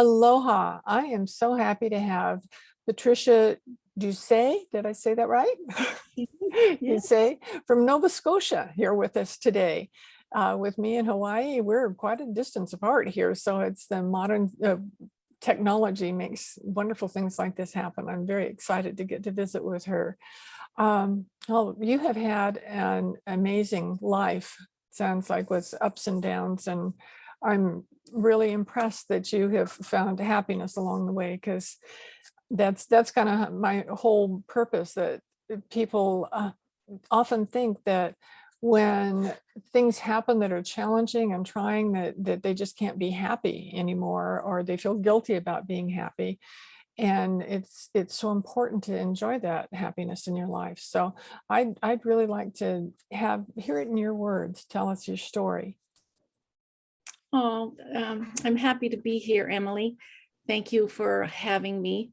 Aloha. I am so happy to have Patricia Doucet. Did I say that right? Yeah. Doucet from Nova Scotia here with us today. With me in Hawaii, we're quite a distance apart here. So it's the modern technology makes wonderful things like this happen. I'm very excited to get to visit with her. Oh, you have had an amazing life, sounds like, with ups and downs. And I'm really impressed that you have found happiness along the way, because that's kind of my whole purpose, that people often think that when things happen that are challenging and trying, that they just can't be happy anymore, or they feel guilty about being happy. And it's so important to enjoy that happiness in your life. So I'd really like to hear it in your words. Tell us your story. Oh, I'm happy to be here, Emily. Thank you for having me.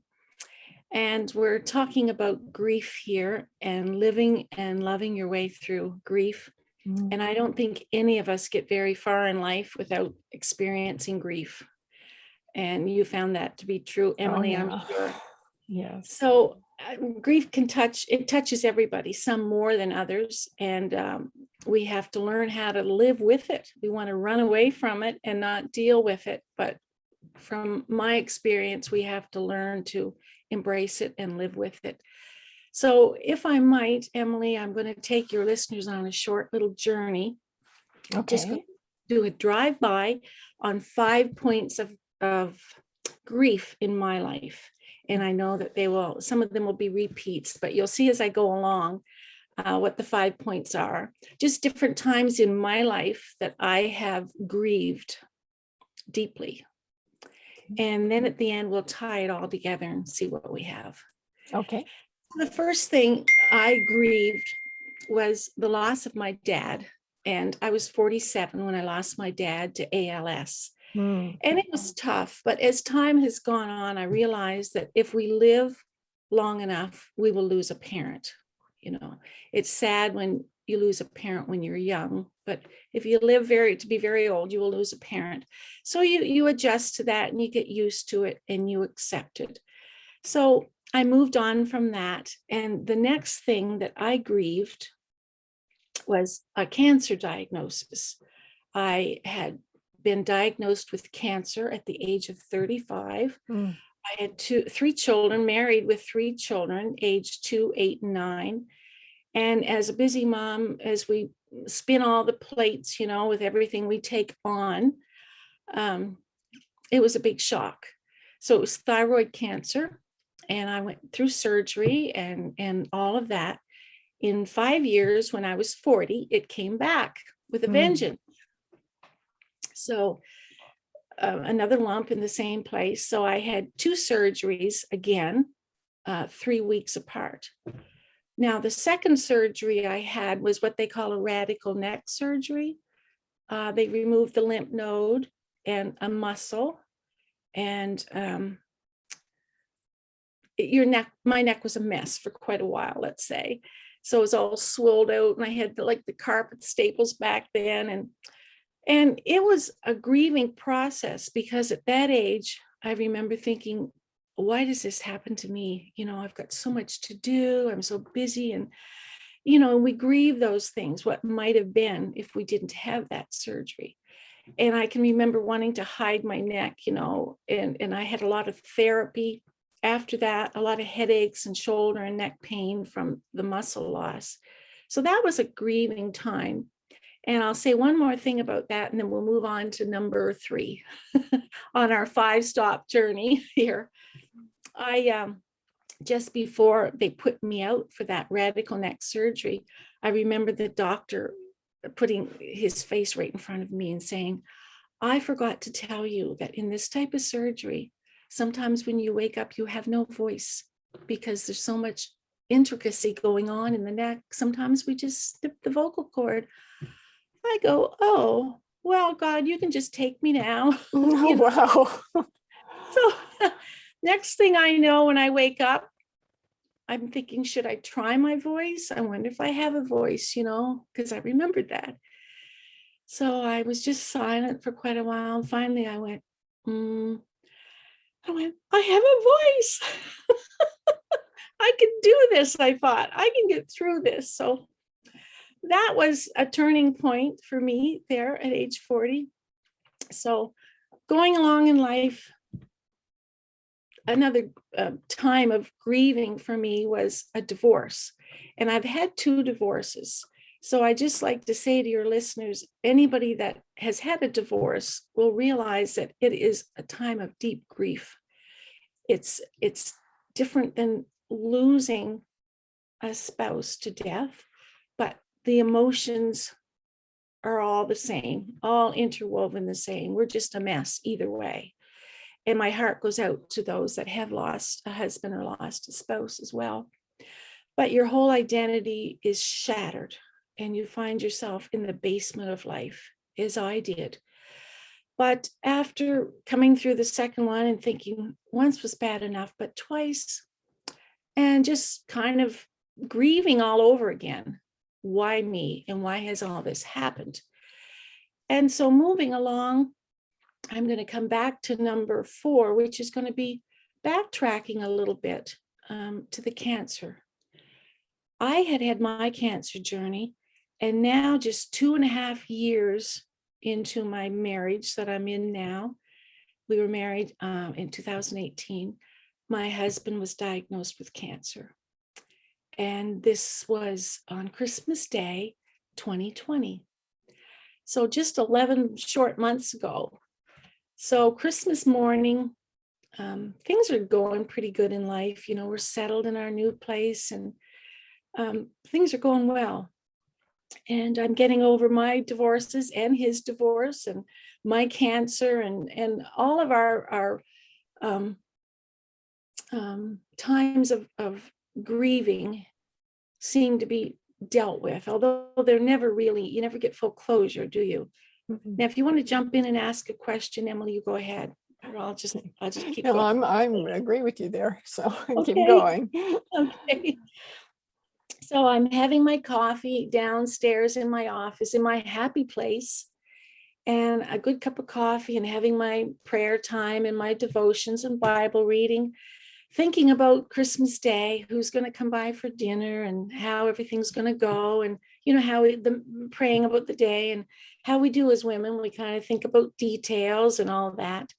And we're talking about grief here and living and loving your way through grief. Mm. And I don't think any of us get very far in life without experiencing grief. And you found that to be true, Emily, Oh, I'm yeah. sure. Yes. So grief touches everybody, some more than others. And we have to learn how to live with it. We want to run away from it and not deal with it. But from my experience, we have to learn to embrace it and live with it. So if I might, Emily, I'm going to take your listeners on a short little journey. Just Okay. do a drive-by on 5 points of grief in my life. And I know that some of them will be repeats, but you'll see as I go along what the 5 points are. Just different times in my life that I have grieved deeply. And then at the end, we'll tie it all together and see what we have. Okay. The first thing I grieved was the loss of my dad. And I was 47 when I lost my dad to ALS. Mm. And it was tough. But as time has gone on, I realized that if we live long enough, we will lose a parent. You know, it's sad when you lose a parent when you're young, but if you live to be very old, you will lose a parent. So you adjust to that and you get used to it and you accept it. So I moved on from that. And the next thing that I grieved was a cancer diagnosis. I had been diagnosed with cancer at the age of 35. Mm. I had three children, married with three children, aged 2, 8, and 9. And as a busy mom, as we spin all the plates, with everything we take on, it was a big shock. So it was thyroid cancer, and I went through surgery and all of that. In 5 years, when I was 40, it came back with a vengeance. So another lump in the same place. So I had 2 surgeries again, 3 weeks apart. Now, the second surgery I had was what they call a radical neck surgery. They removed the lymph node and a muscle. And my neck was a mess for quite a while, let's say. So it was all swelled out, and I had the carpet staples back then. And it was a grieving process, because at that age, I remember thinking, why does this happen to me? I've got so much to do. I'm so busy. And, we grieve those things, what might have been if we didn't have that surgery. And I can remember wanting to hide my neck, and I had a lot of therapy after that, a lot of headaches and shoulder and neck pain from the muscle loss. So that was a grieving time. And I'll say one more thing about that, and then we'll move on to number 3 on our 5-stop journey here. I just before they put me out for that radical neck surgery, I remember the doctor putting his face right in front of me and saying, I forgot to tell you that in this type of surgery, sometimes when you wake up, you have no voice, because there's so much intricacy going on in the neck. Sometimes we just snip the vocal cord. I go, oh, well, God, you can just take me now. Oh, wow. So next thing I know, when I wake up, I'm thinking, should I try my voice? I wonder if I have a voice, because I remembered that. So I was just silent for quite a while. And finally I went, I went, I have a voice. I can do this. I thought I can get through this. So that was a turning point for me there at age 40. So going along in life, another time of grieving for me was a divorce. And I've had 2 divorces. So I just like to say to your listeners, anybody that has had a divorce will realize that it is a time of deep grief. It's different than losing a spouse to death, but the emotions are all the same, all interwoven the same. We're just a mess either way. And my heart goes out to those that have lost a husband or lost a spouse as well. But your whole identity is shattered and you find yourself in the basement of life, as I did. But after coming through the second one and thinking once was bad enough, but twice, and just kind of grieving all over again. Why me? And why has all this happened? And so moving along, I'm going to come back to number 4, which is going to be backtracking a little bit to the cancer. I had had my cancer journey, and now just 2.5 years into my marriage that I'm in now, we were married in 2018. My husband was diagnosed with cancer. And this was on Christmas Day, 2020. So just 11 short months ago. So Christmas morning, things are going pretty good in life. You know, we're settled in our new place and things are going well. And I'm getting over my divorces and his divorce and my cancer and all of our times of grieving seem to be dealt with, although they're never really, you never get full closure, do you? Mhm. Now, if you want to jump in and ask a question, Emily, you go ahead. Or I'll just keep No, going. I'm agree with you there. So keep Okay. going. Okay. So I'm having my coffee downstairs in my office, in my happy place, and a good cup of coffee and having my prayer time and my devotions and Bible reading, thinking about Christmas Day, who's going to come by for dinner and how everything's going to go. And, you know, how praying about the day and how we do as women, we kind of think about details and all that.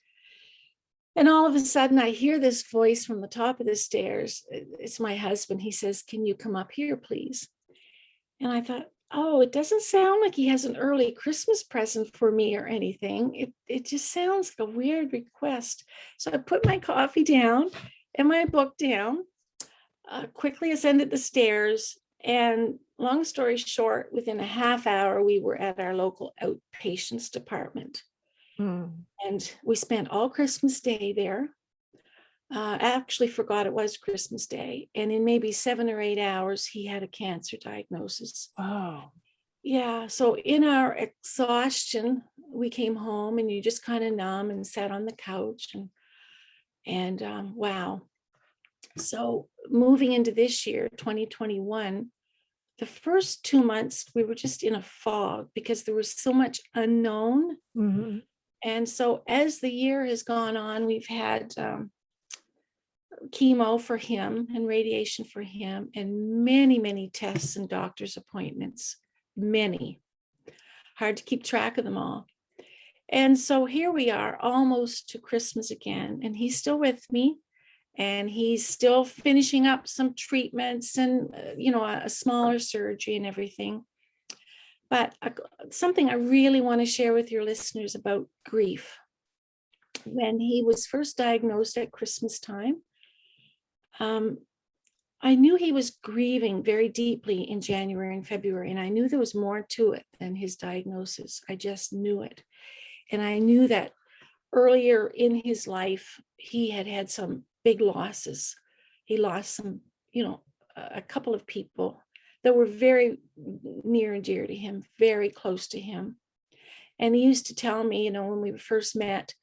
And all of a sudden I hear this voice from the top of the stairs. It's my husband. He says, "Can you come up here, please?" And I thought, oh, it doesn't sound like he has an early Christmas present for me or anything. It just sounds like a weird request. So I put my coffee down and my book down, quickly ascended the stairs. And long story short, within a half hour, we were at our local outpatients department. Mm. And we spent all Christmas Day there. I actually forgot it was Christmas Day. And in maybe 7 or 8 hours, he had a cancer diagnosis. Oh, Yeah. So in our exhaustion, we came home and you just kind of numb and sat on the couch and wow. So moving into this year, 2021, the first 2 months, we were just in a fog because there was so much unknown. mhm. And so as the year has gone on, we've had chemo for him and radiation for him and many, many tests and doctor's appointments, many. Hard to keep track of them all. And so here we are almost to Christmas again, and he's still with me and he's still finishing up some treatments and, you know, a smaller surgery and everything. But something I really want to share with your listeners about grief. When he was first diagnosed at Christmas time, I knew he was grieving very deeply in January and February, and I knew there was more to it than his diagnosis. I just knew it. And I knew that earlier in his life, he had had some big losses. He lost some, you know, a couple of people that were very near and dear to him, very close to him. And he used to tell me, you know, when we first met,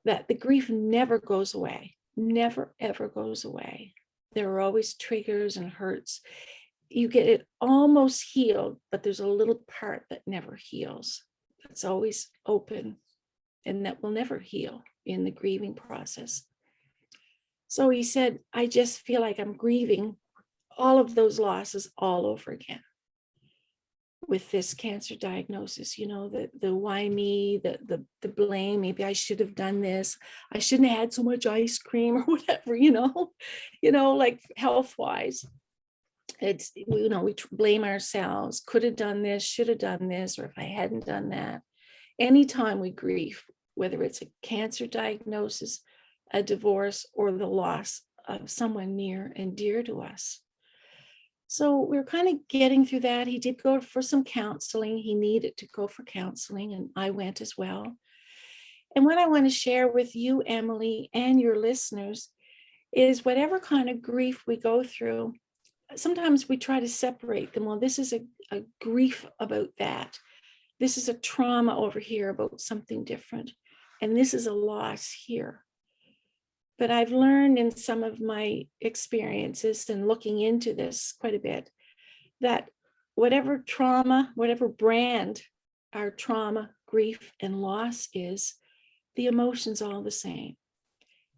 that the grief never goes away, never, ever goes away. There are always triggers and hurts. You get it almost healed, but there's a little part that never heals. It's always open and that will never heal in the grieving process. So he said, I just feel like I'm grieving all of those losses all over again with this cancer diagnosis, the why me, the blame, maybe I should have done this. I shouldn't have had so much ice cream or whatever, like health wise. It's, we blame ourselves, could have done this, should have done this, or if I hadn't done that. Anytime we grieve, whether it's a cancer diagnosis, a divorce, or the loss of someone near and dear to us. So we're kind of getting through that. He did go for some counseling. He needed to go for counseling, and I went as well. And what I want to share with you, Emily, and your listeners is whatever kind of grief we go through, sometimes we try to separate them. Well, this is a grief about that. This is a trauma over here about something different. And this is a loss here. But I've learned in some of my experiences and looking into this quite a bit, that whatever trauma, whatever brand our trauma, grief, and loss is, the emotion's all the same.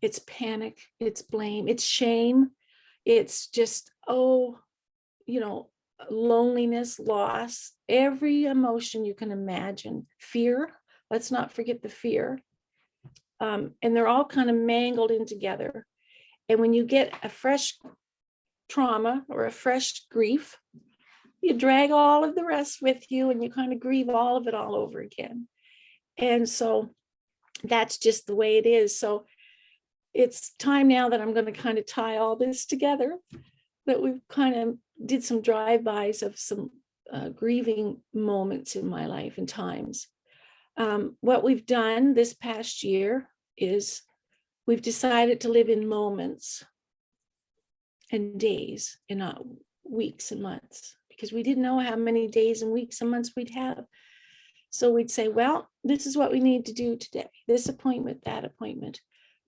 It's panic, it's blame, it's shame, it's just, loneliness, loss, every emotion you can imagine. Fear, let's not forget the fear. And they're all kind of mangled in together. And when you get a fresh trauma or a fresh grief, you drag all of the rest with you and you kind of grieve all of it all over again. And so that's just the way it is. So it's time now that I'm going to kind of tie all this together, that we've kind of did some drive-bys of some grieving moments in my life and times. What we've done this past year is we've decided to live in moments and days and not weeks and months, because we didn't know how many days and weeks and months we'd have. So we'd say, well, this is what we need to do today, this appointment, that appointment,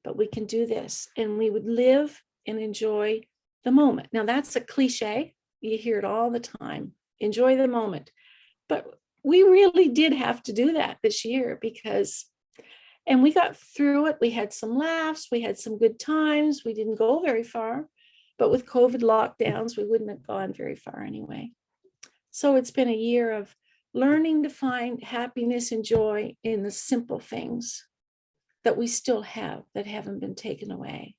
but we can do this. And we would live and enjoy the moment. Now that's a cliche. You hear it all the time. Enjoy the moment. But we really did have to do that this year and we got through it. We had some laughs. We had some good times. We didn't go very far, but with COVID lockdowns, we wouldn't have gone very far anyway. So it's been a year of learning to find happiness and joy in the simple things that we still have that haven't been taken away.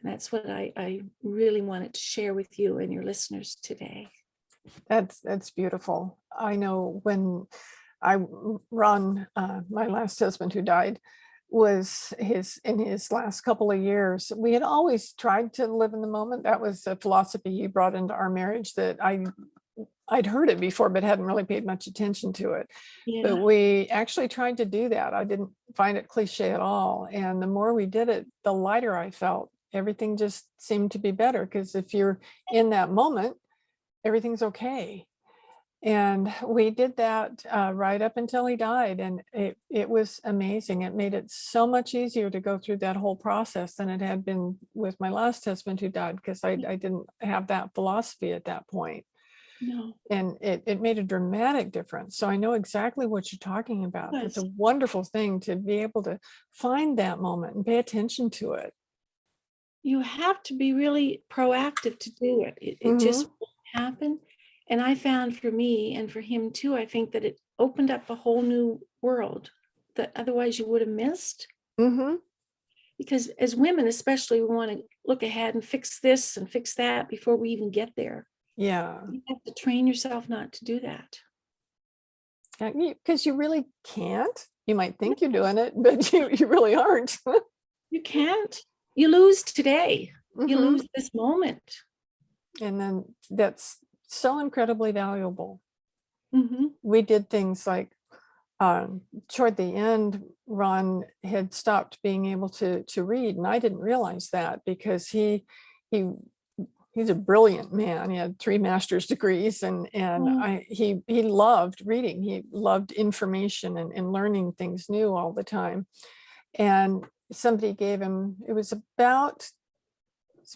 And that's what I really wanted to share with you and your listeners today. That's beautiful. I know when Ron, my last husband who died, was in his last couple of years, we had always tried to live in the moment. That was a philosophy he brought into our marriage that I'd heard it before, but hadn't really paid much attention to it. Yeah. But we actually tried to do that. I didn't find it cliche at all. And the more we did it, the lighter I felt. Everything just seemed to be better, because if you're in that moment, everything's okay. And we did that right up until he died. And it was amazing. It made it so much easier to go through that whole process than it had been with my last husband who died, because I didn't have that philosophy at that point. No. And it made a dramatic difference. So I know exactly what you're talking about. Yes. It's a wonderful thing to be able to find that moment and pay attention to it. You have to be really proactive to do it. It just won't happen. And I found for me and for him too, I think that it opened up a whole new world that otherwise you would have missed. Because as women, especially, we want to look ahead and fix this and fix that before we even get there. Yeah. You have to train yourself not to do that. Because you really can't. You might think you're doing it, but you really aren't. You can't. You lose today. You lose this moment. And then that's so incredibly valuable. We did things like toward the end, Ron had stopped being able to read, and I didn't realize that, because he's a brilliant man. He had 3 master's degrees, and he loved reading. He loved information and learning things new all the time. And somebody gave him, it was about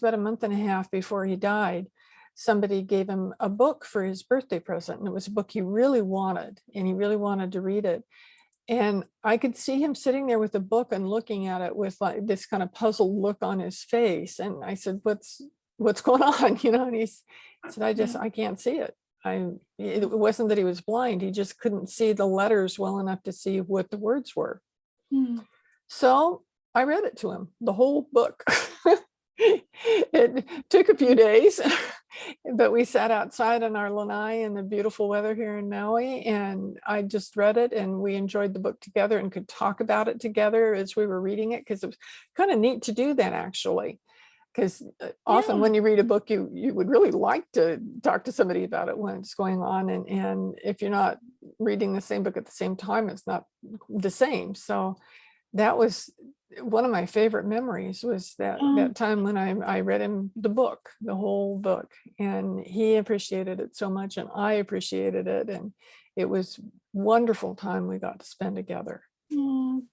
a month and a half before he died, somebody gave him a book for his birthday present, and it was a book he really wanted, and he really wanted to read it. And I could see him sitting there with the book and looking at it with like this kind of puzzled look on his face. And I said, what's going on? And he said, Yeah. I can't see it. It wasn't that he was blind. He just couldn't see the letters well enough to see what the words were. Mm. So I read it to him, the whole book. It took a few days, but we sat outside on our lanai in the beautiful weather here in Maui, and I just read it, and we enjoyed the book together and could talk about it together as we were reading it, because it was kind of neat to do that, actually. Because often Yeah. when you read a book, you would really like to talk to somebody about it when it's going on, and if you're not reading the same book at the same time, it's not the same. So that was one of my favorite memories, was that time when I read him the book, the whole book, and he appreciated it so much, and I appreciated it, and it was wonderful time we got to spend together. Oh,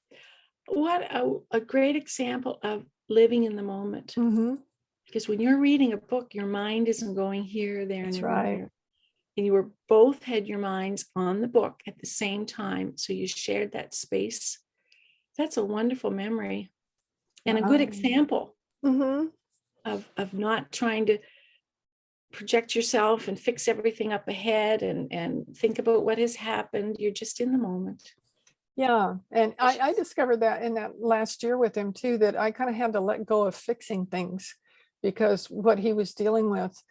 what a great example of living in the moment. Hmm. Because when you're reading a book, your mind isn't going here, there, and That's right. everywhere. And you were both had your minds on the book at the same time. So you shared that space. That's a wonderful memory and a good example Hmm. of not trying to project yourself and fix everything up ahead and think about what has happened. You're just in the moment. Yeah, and I discovered that in that last year with him too, that I kind of had to let go of fixing things, because what he was dealing with,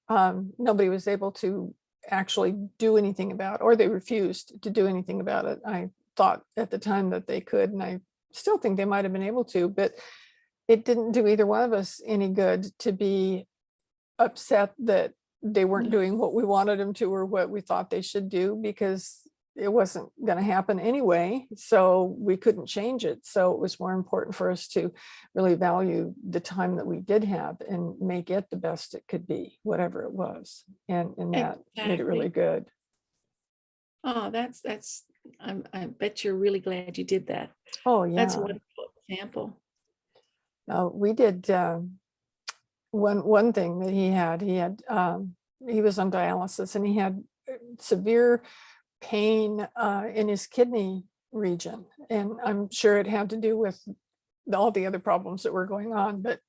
nobody was able to actually do anything about, or they refused to do anything about it. I thought at the time that they could, and I still think they might have been able to, but it didn't do either one of us any good to be upset that they weren't doing what we wanted them to or what we thought they should do, because it wasn't going to happen anyway. So we couldn't change it. So it was more important for us to really value the time that we did have and make it the best it could be, whatever it was. And that made it really Exactly. good. Oh, that's I bet you're really glad you did that. Oh, That's a yeah. wonderful example. We did one thing that he was on dialysis, and he had severe pain in his kidney region. And I'm sure it had to do with all the other problems that were going on, but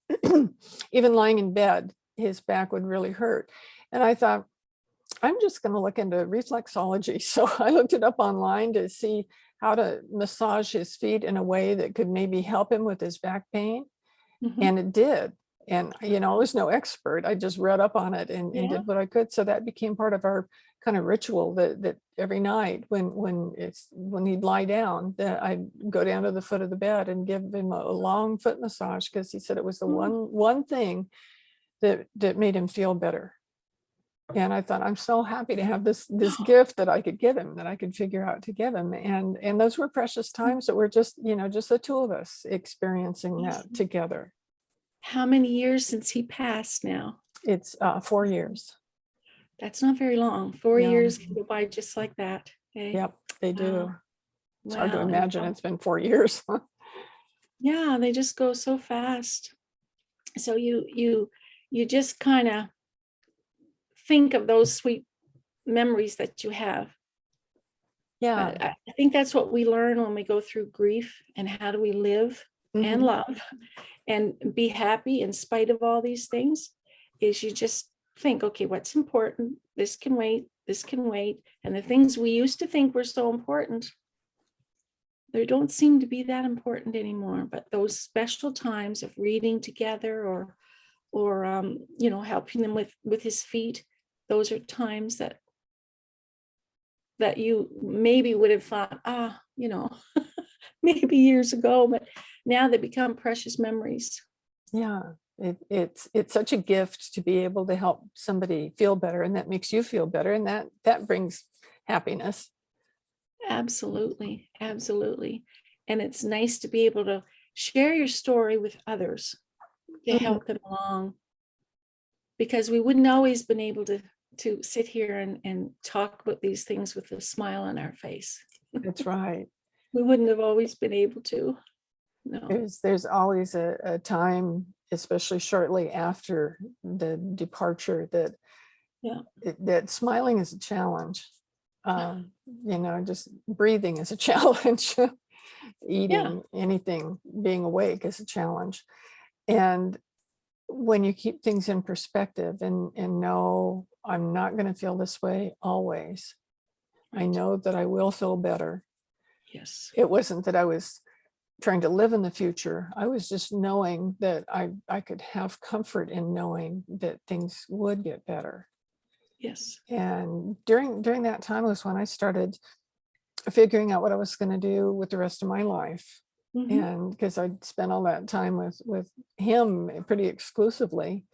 even lying in bed, his back would really hurt. And I thought, I'm just going to look into reflexology. So I looked it up online to see how to massage his feet in a way that could maybe help him with his back pain. Mhm. And it did. And, I was no expert. I just read up on it and Yeah. did what I could. So that became part of our kind of ritual, that every night when he'd lie down, that I'd go down to the foot of the bed and give him a long foot massage, because he said it was the one thing that made him feel better. And I thought, I'm so happy to have this gift that I could give him, that I could figure out to give him. And those were precious times that were just the two of us experiencing that together. How many years since he passed now? It's 4 years. That's not very long. 4 No. years can go by just like that. Okay. Yep, they do. Wow. It's hard to Wow. imagine it's been 4 years. Yeah, they just go so fast. So you just kind of think of those sweet memories that you have. Yeah. But I think that's what we learn when we go through grief, and how do we live and Mhm. love and be happy in spite of all these things, is you just think, okay, what's important? This can wait, this can wait. And the things we used to think were so important, they don't seem to be that important anymore. But those special times of reading together, or helping them with his feet, those are times that you maybe would have thought, maybe years ago, but now they become precious memories. Yeah. It's such a gift to be able to help somebody feel better, and that makes you feel better, and that brings happiness. Absolutely, absolutely. And it's nice to be able to share your story with others to Mhm. help them along, because we wouldn't always been able to sit here and talk about these things with a smile on our face. That's right. We wouldn't have always been able to. No. There's always a time, especially shortly after the departure, that Yeah. that smiling is a challenge. just breathing is a challenge. Yeah. Eating anything, being awake is a challenge. And when you keep things in perspective and know I'm not going to feel this way always, I Right. know that I will feel better. Yes. It wasn't that I was trying to live in the future. I was just knowing that I could have comfort in knowing that things would get better. Yes. And during that time was when I started figuring out what I was going to do with the rest of my life. Hmm. And because I'd spent all that time with him pretty exclusively.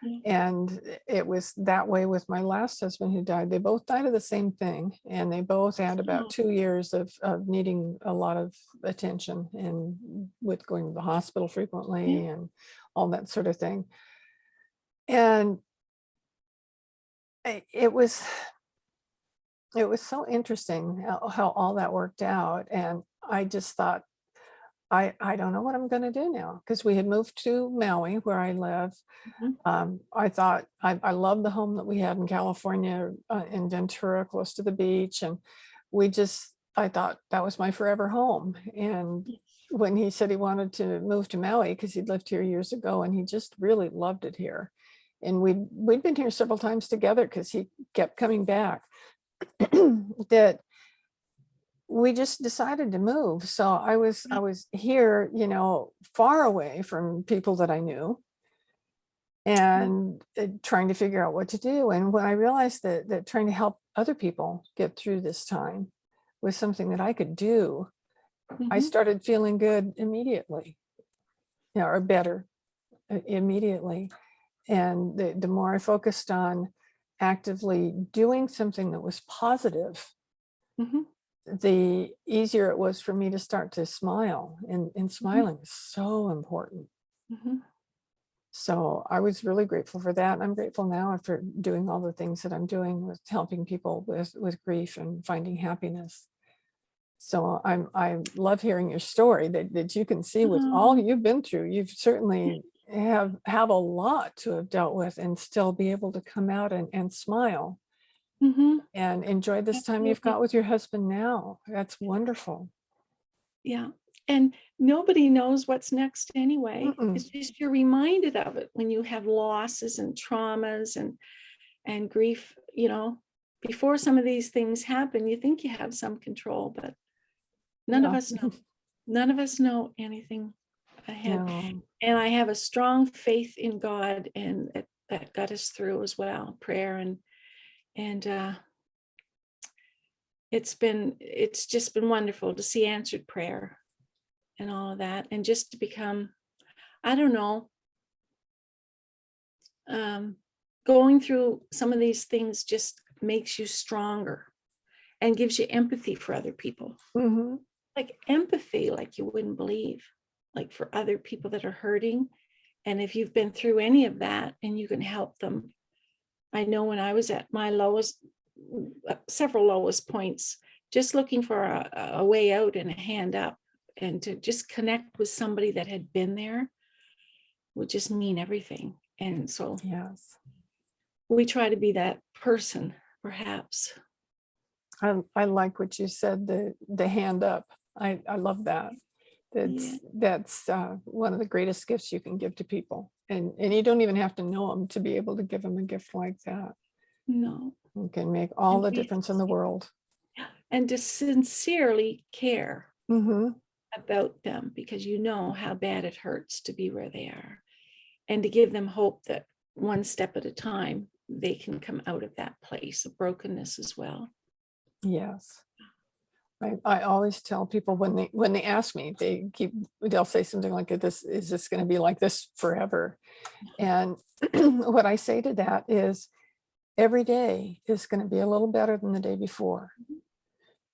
Yeah. And it was that way with my last husband who died. They both died of the same thing. And they both had about Oh, 2 years of needing a lot of attention and with going to the hospital yeah. frequently and all that sort of thing. And it was so interesting how all that worked out. And I just thought, I don't know what I'm going to do now, because we had moved to Maui where I live. Mhm. I thought I loved the home that we had in California, in Ventura, close to the beach. And I thought that was my forever home. And when he said he wanted to move to Maui, because he'd lived here years ago and he just really loved it here. And we'd been here several times together because he kept coming back. That we just decided to move. So I was here, far away from people that I knew, Yeah. and trying to figure out what to do. And when I realized that trying to help other people get through this time was something that I could do, I Mhm. started feeling good immediately, or better immediately. And the more I focused on actively doing something that was positive, Mhm. the easier it was for me to start to smile. And Mhm. smiling is so important. Mhm. So I was really grateful for that. And I'm grateful now for doing all the things that I'm doing with helping people with grief and finding happiness. So I love hearing your story, that you can see with all Oh, you've been through. You've certainly have a lot to have dealt with and still be able to come out and smile mhm. and enjoy this time you've Absolutely. got with your husband now. That's wonderful. Yeah. And nobody knows what's next anyway. Mm-mm. It's just you're reminded of it when you have losses and traumas and grief, before some of these things happen, you think you have some control, but none of Yeah. us know. None of us know anything ahead. No. And I have a strong faith in God, and that got us through as well, prayer and it's just been wonderful to see answered prayer and all of that, and just to become, I don't know, um, going through some of these things just makes you stronger and gives you empathy for other people. Hmm. Like empathy, like you wouldn't believe, like for other people that are hurting. And if you've been through any of that and you can help them. I know when I was at my lowest, several lowest points, just looking for a way out and a hand up and to just connect with somebody that had been there would just mean everything. And so Yes. we try to be that person, perhaps. I like what you said, the hand up. I love that. Yeah. That's one of the greatest gifts you can give to people. And you don't even have to know them to be able to give them a gift like that. No. It can make all And the difference in the world. to sincerely care Hmm. about them because you know how bad it hurts to be where they are, and to give them hope that one step at a time they can come out of that place of brokenness as well. Yes. I always tell people when they ask me, they'll say something like, "This is this going to be like this forever?" And what I say to that is, every day is going to be a little better than the day before.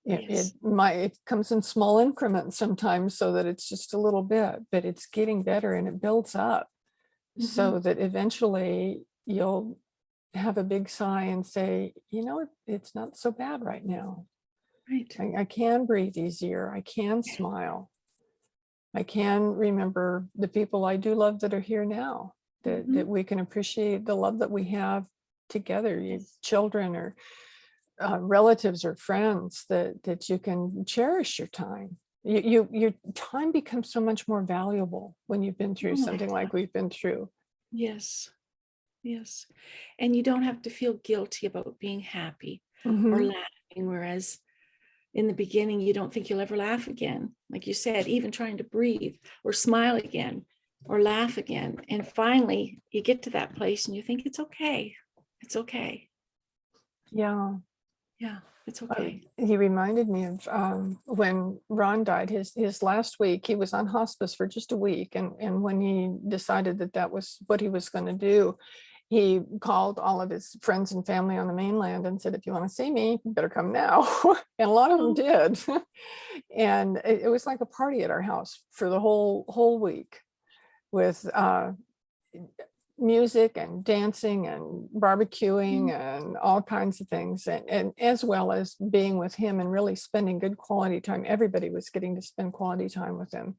Yes. It comes in small increments sometimes, so that it's just a little bit, but it's getting better and it builds up, Hmm. so that eventually you'll have a big sigh and say, it's not so bad right now. Right. I can breathe easier. I can smile. I can remember the people I do love that are here now, that Hmm. we can appreciate the love that we have together, Yes. children or relatives or friends that you can cherish your time. Your time becomes so much more valuable when you've been through Oh my something like God. we've been through. Yes. Yes. And you don't have to feel guilty about being happy or Mhm. laughing, whereas in the beginning, you don't think you'll ever laugh again. Like you said, even trying to breathe or smile again or laugh again. And finally, you get to that place and you think it's okay. It's okay. Yeah. Yeah, it's okay. He reminded me of when Ron died. His last week, he was on hospice for just a week, and when he decided that that was what he was going to do, he called all of his friends and family on the mainland and said, "If you want to see me, you better come now." And a lot of them Oh, did, and it was like a party at our house for the whole week with music and dancing and barbecuing and all kinds of things, and as well as being with him and really spending good quality time. Everybody was getting to spend quality time with him,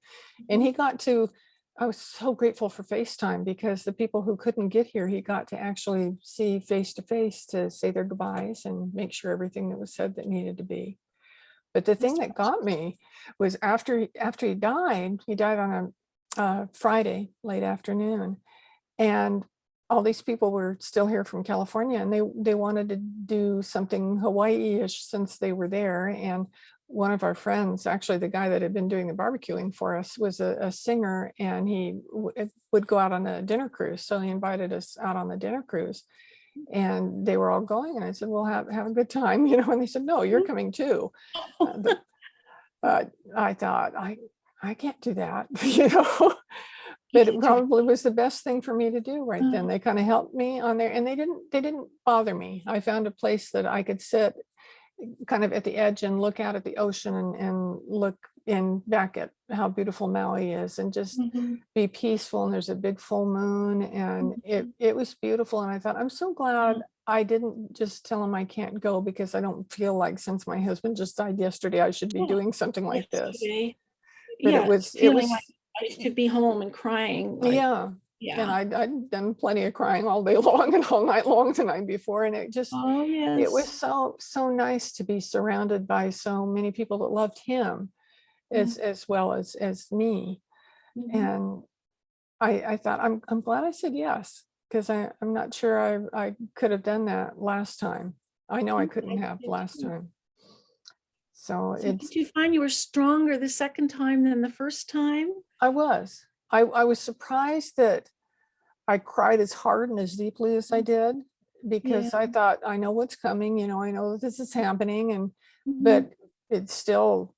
and he got to, I was so grateful for FaceTime, because the people who couldn't get here, he got to actually see face to face to say their goodbyes and make sure everything that was said that needed to be. But the thing that's that got me was after he died on a Friday late afternoon, and all these people were still here from California, and they wanted to do something Hawaii-ish since they were there. And one of our friends, actually the guy that had been doing the barbecuing for us, was a singer, and he would go out on a dinner cruise. So he invited us out on the dinner cruise, and they were all going. And I said, "Well, have a good time," you know. And they said, "No, you're coming too." awesome. But I thought, I can't do that, you know. You But it can do probably was the best thing for me to do right then. that. They kind of helped me on there, and they didn't bother me. I found a place that I could sit kind of at the edge and look out at the ocean, and look in back at how beautiful Maui is, and just Mhm, be peaceful. And there's a big full moon, and it mhm. it was beautiful. And I thought, I'm so glad Yeah, I didn't just tell him I can't go, because I don't feel like, since my husband just died yesterday, I should be yeah, doing something like this. yesterday. But Yeah, it feeling like was I should be home and crying, like, yeah. And yeah. I'd done plenty of crying all day long and all night long the night before. And Oh, it was yes. so nice to be surrounded by so many people that loved him Mm, as well as me. mhm. And I thought, I'm glad I said yes, because I'm not sure I could have done that last time. I know I couldn't I have did last too. time. So So it's did you find you were stronger the second time than the first time? I was. I was surprised that I cried as hard and as deeply as I Mm, did, yeah. because I thought, I know what's coming, you know, I know that this is happening. And Mhm, but it still,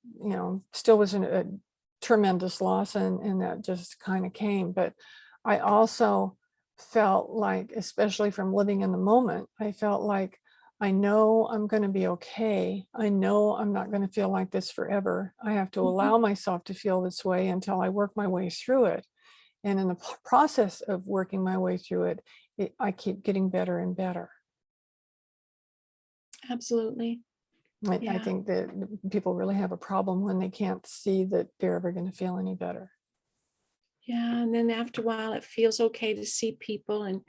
still was a tremendous loss, and that just kind of came. But I also felt like, especially from living in the moment, I felt like, I know I'm going to be okay. I know I'm not going to feel like this forever. I have to mhm. allow myself to feel this way until I work my way through it. And in the process of working my way through it, I keep getting better and better. Absolutely. I Yeah. think that people really have a problem when they can't see that they're ever going to feel any better. Yeah, and then after a while, it feels okay to see people, and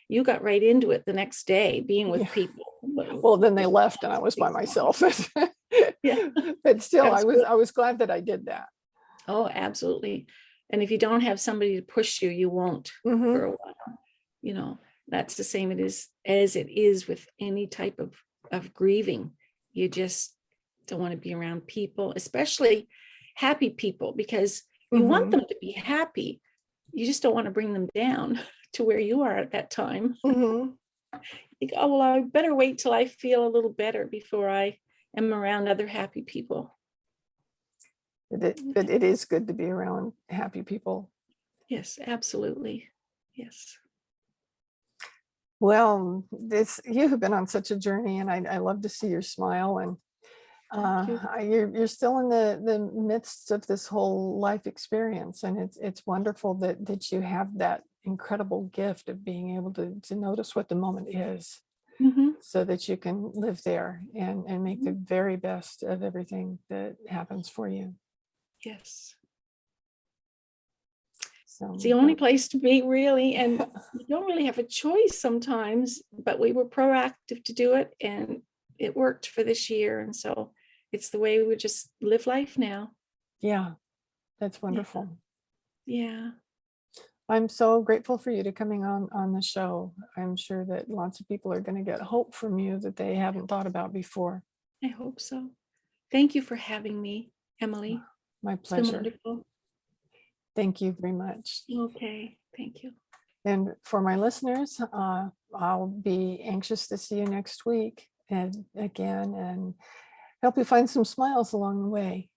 you got right into it the next day, being with Yeah. people. Well, then they left and I was by myself. Yeah, But still, absolutely. I was glad that I did that. Oh, absolutely. And if you don't have somebody to push you, you won't for Hmm. a while. You know, that's the same it is as it is with any type of grieving. You just don't want to be around people, especially happy people, because you want Hmm. them to be happy. You just don't want to bring them down to where you are at that time. Hmm. You think, oh, well, I better wait till I feel a little better before I am around other happy people. But it is good to be around happy people. Yes, absolutely. Yes. Well, this you have been on such a journey, and I love to see your smile. And Thank you. you're still in the midst of this whole life experience, and it's wonderful that you have that incredible gift of being able to notice what the moment is, Mhm, so that you can live there and make the mhm. very best of everything that happens for you. Yes. It's So the only place to be, really, and you don't really have a choice sometimes, but we were proactive to do it, and it worked for this year. And so it's the way we just live life now. Yeah, that's Yeah. wonderful. Yeah. I'm so grateful for you to coming on the show. I'm sure that lots of people are going to get hope from you that they haven't thought about before. I hope so. Thank you for having me, Emily. My It's been pleasure. wonderful. Thank you very much. Okay. Thank you. And for my listeners, I'll be anxious to see you next week and again, and help you find some smiles along the way.